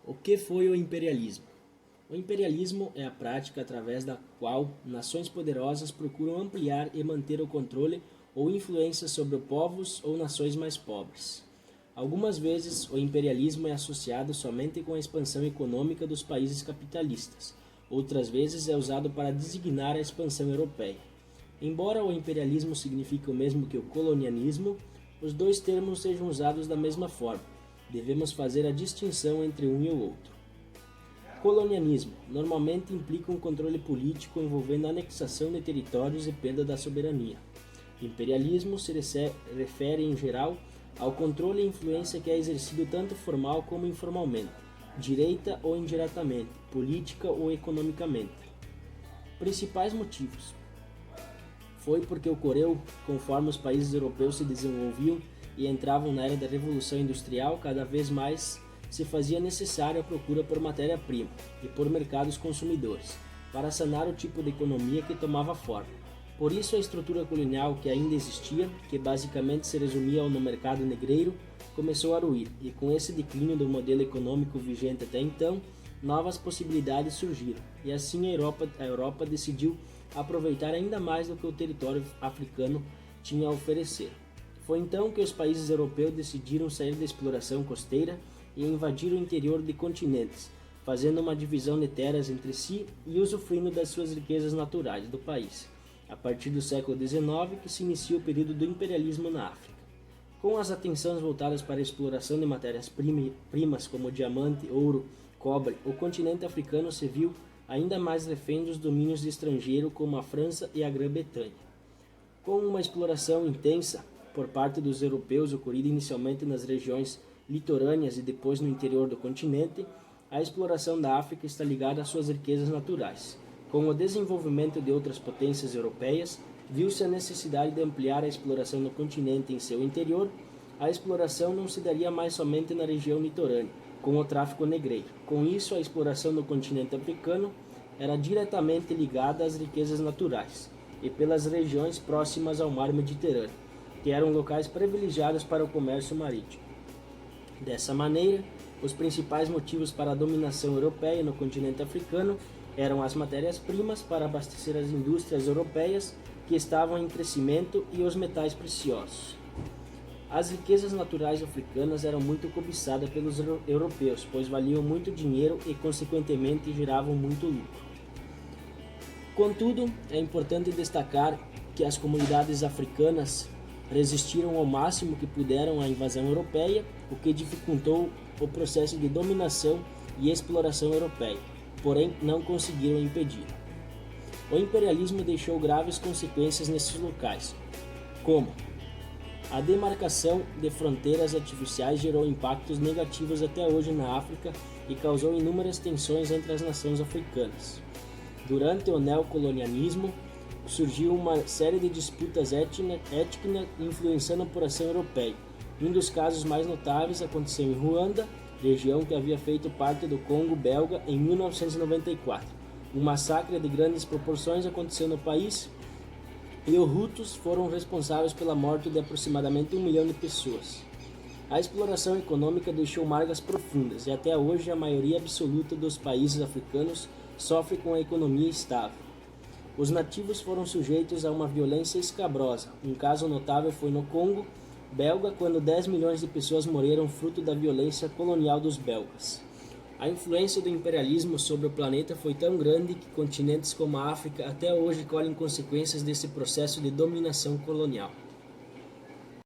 O que foi o imperialismo? O imperialismo é a prática através da qual nações poderosas procuram ampliar e manter o controle ou influência sobre povos ou nações mais pobres. Algumas vezes, o imperialismo é associado somente com a expansão econômica dos países capitalistas, outras vezes é usado para designar a expansão europeia. Embora o imperialismo signifique o mesmo que o colonialismo, os dois termos sejam usados da mesma forma. Devemos fazer a distinção entre um e o outro. Colonialismo normalmente implica um controle político envolvendo a anexação de territórios e perda da soberania. Imperialismo se refere, em geral, ao controle e influência que é exercido tanto formal como informalmente, direita ou indiretamente, política ou economicamente. Principais motivos: foi porque ocorreu conforme os países europeus se desenvolviam e entravam na era da Revolução Industrial, cada vez mais se fazia necessária a procura por matéria-prima e por mercados consumidores, para sanar o tipo de economia que tomava forma. Por isso a estrutura colonial que ainda existia, que basicamente se resumia no mercado negreiro, começou a ruir, e com esse declínio do modelo econômico vigente até então, novas possibilidades surgiram, e assim a Europa decidiu aproveitar ainda mais do que o território africano tinha a oferecer. Foi então que os países europeus decidiram sair da exploração costeira e invadir o interior de continentes, fazendo uma divisão de terras entre si e usufruindo das suas riquezas naturais do país. A partir do século XIX que se inicia o período do imperialismo na África. Com as atenções voltadas para a exploração de matérias-primas como diamante, ouro, cobre, o continente africano se viu ainda mais refém dos domínios estrangeiros como a França e a Grã-Bretanha. Com uma exploração intensa por parte dos europeus ocorrida inicialmente nas regiões litorâneas e depois no interior do continente, a exploração da África está ligada às suas riquezas naturais. Com o desenvolvimento de outras potências europeias, viu-se a necessidade de ampliar a exploração do continente em seu interior. A exploração não se daria mais somente na região litorânea, com o tráfico negreiro. Com isso, a exploração do continente africano era diretamente ligada às riquezas naturais e pelas regiões próximas ao mar Mediterrâneo, que eram locais privilegiados para o comércio marítimo. Dessa maneira, os principais motivos para a dominação europeia no continente africano eram as matérias-primas para abastecer as indústrias europeias que estavam em crescimento e os metais preciosos. As riquezas naturais africanas eram muito cobiçadas pelos europeus, pois valiam muito dinheiro e, consequentemente, geravam muito lucro. Contudo, é importante destacar que as comunidades africanas resistiram ao máximo que puderam à invasão europeia, o que dificultou o processo de dominação e exploração europeia, porém não conseguiram impedir. O imperialismo deixou graves consequências nesses locais, como a demarcação de fronteiras artificiais gerou impactos negativos até hoje na África e causou inúmeras tensões entre as nações africanas. Durante o neocolonialismo, surgiu uma série de disputas étnicas influenciando a população europeia. Um dos casos mais notáveis aconteceu em Ruanda, região que havia feito parte do Congo belga em 1994. Um massacre de grandes proporções aconteceu no país e os Hutus foram responsáveis pela morte de aproximadamente 1 milhão de pessoas. A exploração econômica deixou marcas profundas e até hoje a maioria absoluta dos países africanos sofre com a economia estável. Os nativos foram sujeitos a uma violência escabrosa. Um caso notável foi no Congo belga, quando 10 milhões de pessoas morreram fruto da violência colonial dos belgas. A influência do imperialismo sobre o planeta foi tão grande que continentes como a África até hoje colhem consequências desse processo de dominação colonial.